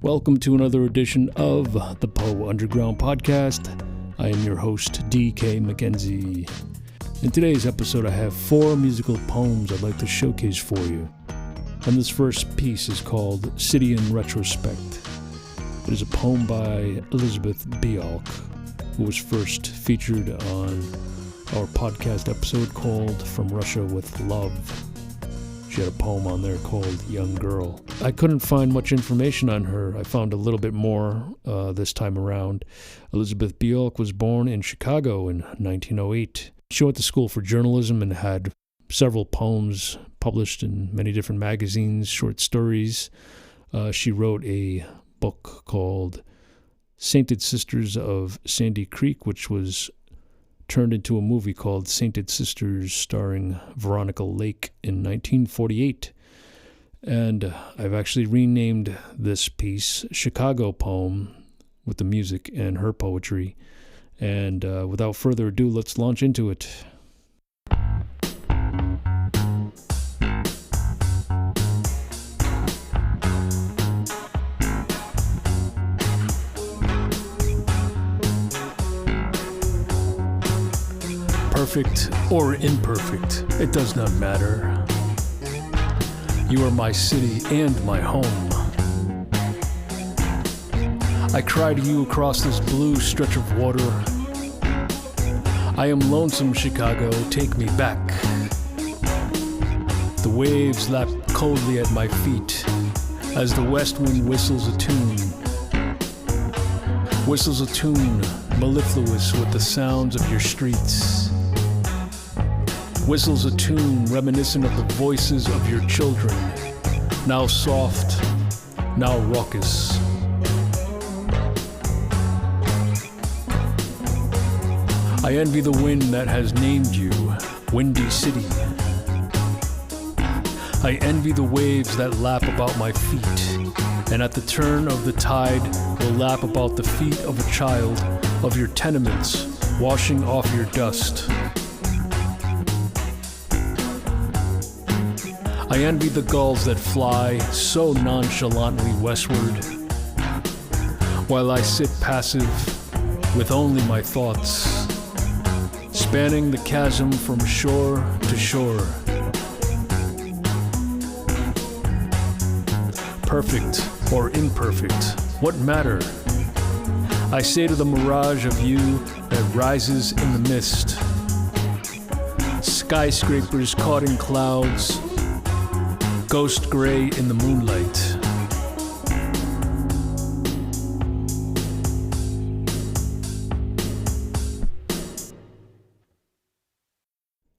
Welcome to another edition of the Poe Underground Podcast. I am your host, D.K. Mckenzie. In today's episode, I have 4 musical poems I'd like to showcase for you. And this first piece is called City in Retrospect. It is a poem by Elizabeth Bialk, who was first featured on our podcast episode called From Russia with Love. She had a poem on there called Young Girl. I couldn't find much information on her. I found a little bit more this time around. Elizabeth Bialk was born in Chicago in 1908. She went to school for journalism and had several poems published in many different magazines, short stories. She wrote a book called Sainted Sisters of Sandy Creek, which was turned into a movie called Sainted Sisters starring Veronica Lake in 1948. And I've actually renamed this piece Chicago Poem with the music and her poetry. And without further ado, let's launch into it. Perfect or imperfect, it does not matter. You are my city and my home. I cry to you across this blue stretch of water. I am lonesome, Chicago, take me back. The waves lap coldly at my feet as the west wind whistles a tune. Whistles a tune mellifluous with the sounds of your streets. Whistles a tune reminiscent of the voices of your children, now soft, now raucous. I envy the wind that has named you Windy City. I envy the waves that lap about my feet, and at the turn of the tide will lap about the feet of a child of your tenements, washing off your dust. I envy the gulls that fly so nonchalantly westward, while I sit passive with only my thoughts, spanning the chasm from shore to shore. Perfect or imperfect, what matter? I say to the mirage of you that rises in the mist, skyscrapers caught in clouds, ghost gray in the moonlight.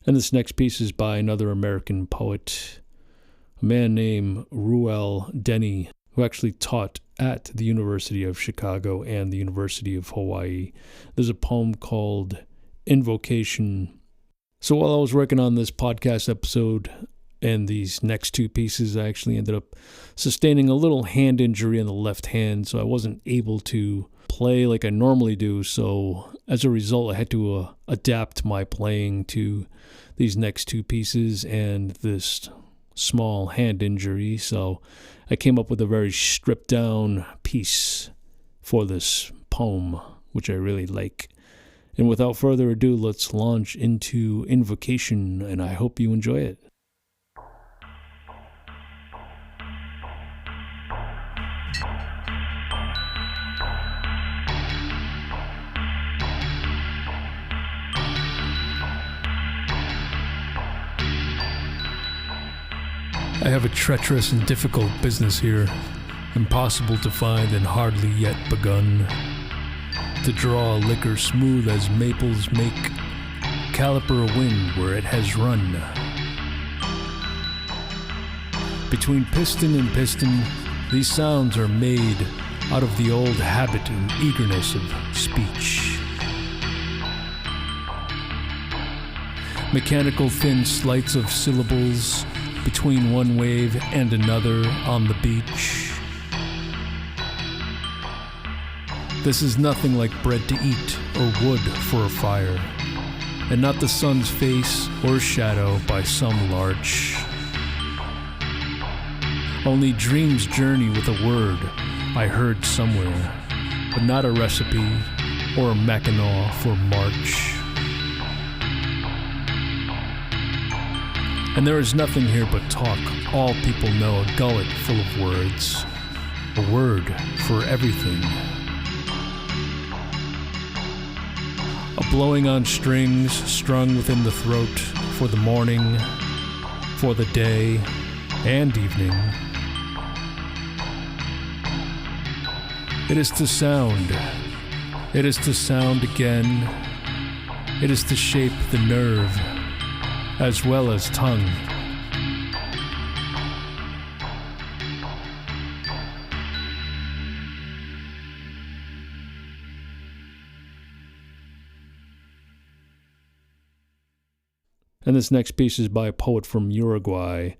And this next piece is by another American poet, a man named Reul Denney, who actually taught at the University of Chicago and the University of Hawaii. There's a poem called Invocation. So while I was working on this podcast episode, and these next 2 pieces, I actually ended up sustaining a little hand injury in the left hand, so I wasn't able to play like I normally do. So as a result, I had to adapt my playing to these next 2 pieces and this small hand injury. So I came up with a very stripped down piece for this poem, which I really like. And without further ado, let's launch into Invocation, and I hope you enjoy it. I have a treacherous and difficult business here, impossible to find and hardly yet begun. To draw liquor smooth as maples make, caliper a wind where it has run. Between piston and piston, these sounds are made out of the old habit and eagerness of speech. Mechanical thin sleights of syllables between one wave and another on the beach. This is nothing like bread to eat or wood for a fire, and not the sun's face or shadow by some larch. Only dreams journey with a word, I heard somewhere, but not a recipe or a mackinaw for March. And there is nothing here but talk. All people know a gullet full of words, a word for everything. A blowing on strings strung within the throat for the morning, for the day and evening. It is to sound. It is to sound again. It is to shape the nerve as well as tongue. And this next piece is by a poet from Uruguay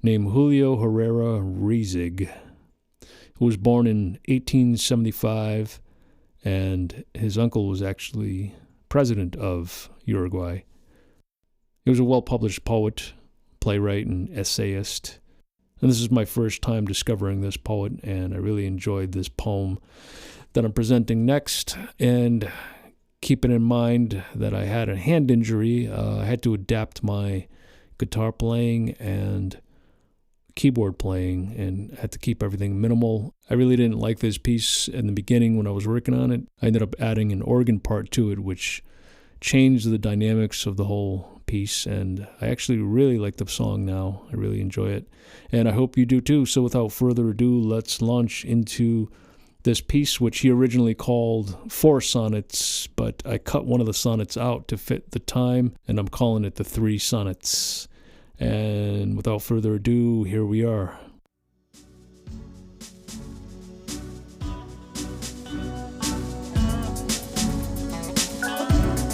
named Julio Herrera Reissig, who was born in 1875, and his uncle was actually president of Uruguay. He was a well-published poet, playwright, and essayist. And this is my first time discovering this poet, and I really enjoyed this poem that I'm presenting next. And keeping in mind that I had a hand injury, I had to adapt my guitar playing and keyboard playing and had to keep everything minimal. I really didn't like this piece in the beginning when I was working on it. I ended up adding an organ part to it, which changed the dynamics of the whole piece, and I actually really like the song now. I really enjoy it, and I hope you do too. So without further ado, let's launch into this piece, which he originally called 4 sonnets, but I cut one of the sonnets out to fit the time, and I'm calling it the 3 sonnets. And without further ado, here we are.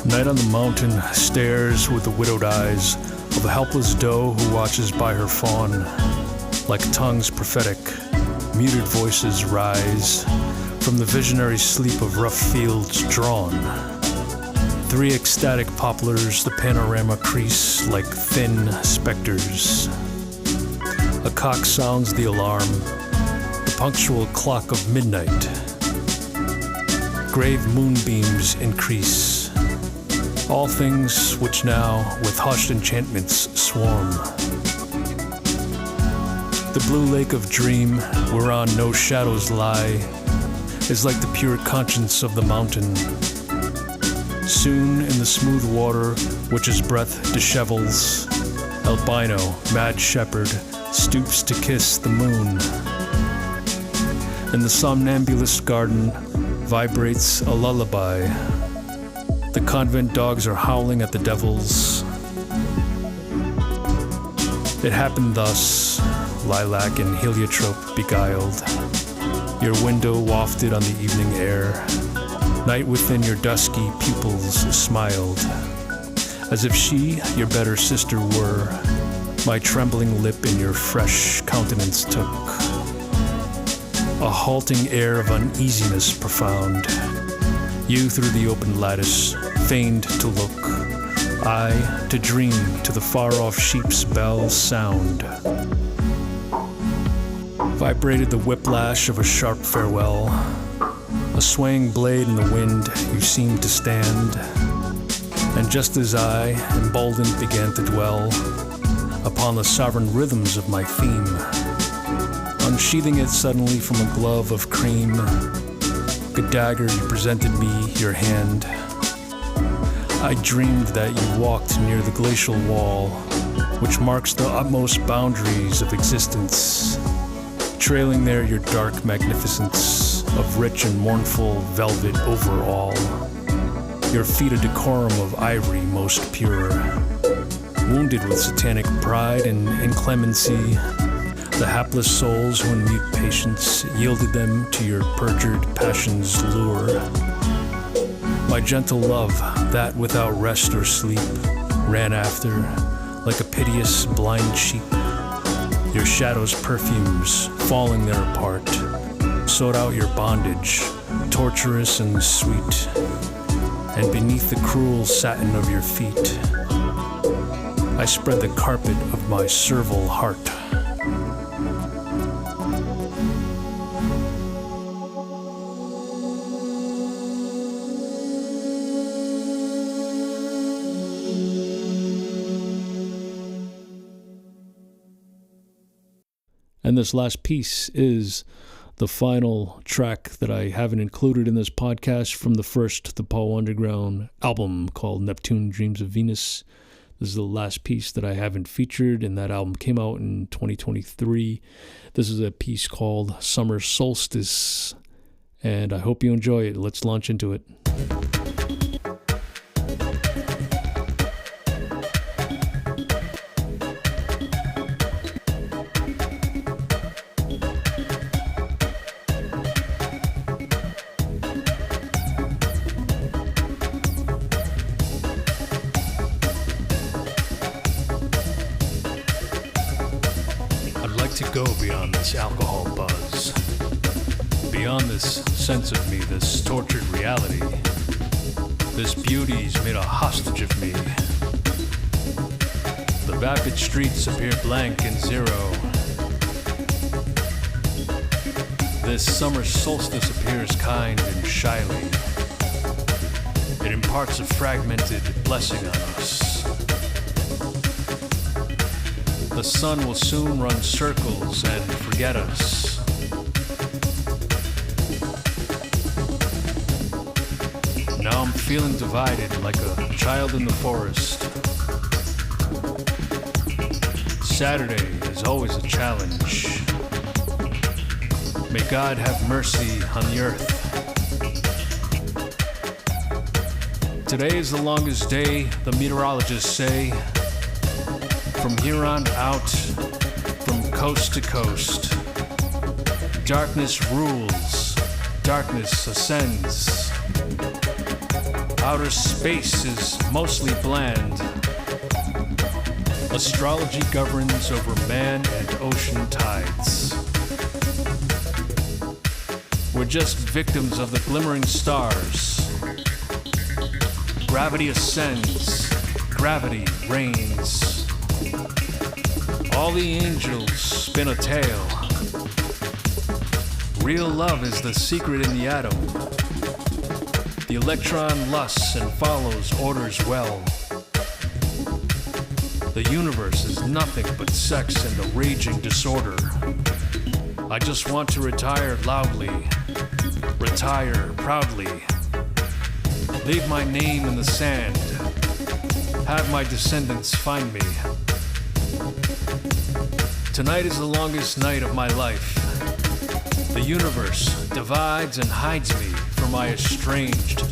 Night on the mountain stares with the widowed eyes of a helpless doe who watches by her fawn. Like tongues prophetic, muted voices rise from the visionary sleep of rough fields drawn. 3 ecstatic poplars the panorama crease like thin specters. A cock sounds the alarm, the punctual clock of midnight. Grave moonbeams increase, all things which now with hushed enchantments swarm. The blue lake of dream, whereon no shadows lie, is like the pure conscience of the mountain. Soon in the smooth water, which his breath dishevels, albino, mad shepherd, stoops to kiss the moon. In the somnambulist garden vibrates a lullaby. The convent dogs are howling at the devils. It happened thus, lilac and heliotrope beguiled. Your window wafted on the evening air. Night within your dusky pupils smiled, as if she, your better sister, were. My trembling lip in your fresh countenance took a halting air of uneasiness profound. You through the open lattice feigned to look, I to dream to the far-off sheep's bell sound. Vibrated the whiplash of a sharp farewell. A swaying blade in the wind, you seemed to stand. And just as I, emboldened, began to dwell upon the sovereign rhythms of my theme, unsheathing it suddenly from a glove of cream, a dagger you presented me, your hand. I dreamed that you walked near the glacial wall, which marks the utmost boundaries of existence, trailing there your dark magnificence of rich and mournful velvet over all, your feet a decorum of ivory most pure. Wounded with satanic pride and inclemency, the hapless souls who in mute patience yielded them to your perjured passion's lure. My gentle love, that without rest or sleep, ran after, like a piteous blind sheep, your shadow's perfumes falling there apart, sought out your bondage, torturous and sweet, and beneath the cruel satin of your feet, I spread the carpet of my servile heart. And this last piece is the final track that I haven't included in this podcast from the first The Poe Underground album called Neptune Dreams of Venus. This is the last piece that I haven't featured, and that album came out in 2023. This is a piece called Summer Solstice, and I hope you enjoy it. Let's launch into it. To go beyond this alcohol buzz, beyond this sense of me, this tortured reality. This beauty's made a hostage of me. The vapid streets appear blank and zero. This summer solstice appears kind and shyly. It imparts a fragmented blessing on us. The sun will soon run circles and forget us. Now I'm feeling divided like a child in the forest. Saturday is always a challenge. May God have mercy on the earth. Today is the longest day, the meteorologists say. From here on out, from coast to coast, darkness rules, darkness ascends. Outer space is mostly bland. Astrology governs over man and ocean tides. We're just victims of the glimmering stars. Gravity ascends, gravity reigns. All the angels spin a tale. Real love is the secret in the atom. The electron lusts and follows orders well. The universe is nothing but sex and a raging disorder. I just want to retire loudly, retire proudly. Leave my name in the sand. Have my descendants find me. Tonight is the longest night of my life. The universe divides and hides me from my estranged,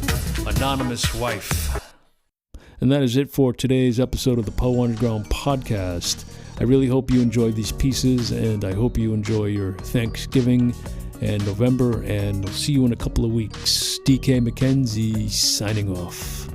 anonymous wife. And that is it for today's episode of the Poe Underground podcast. I really hope you enjoyed these pieces, and I hope you enjoy your Thanksgiving and November, and I'll see you in a couple of weeks. DK Mckenzie signing off.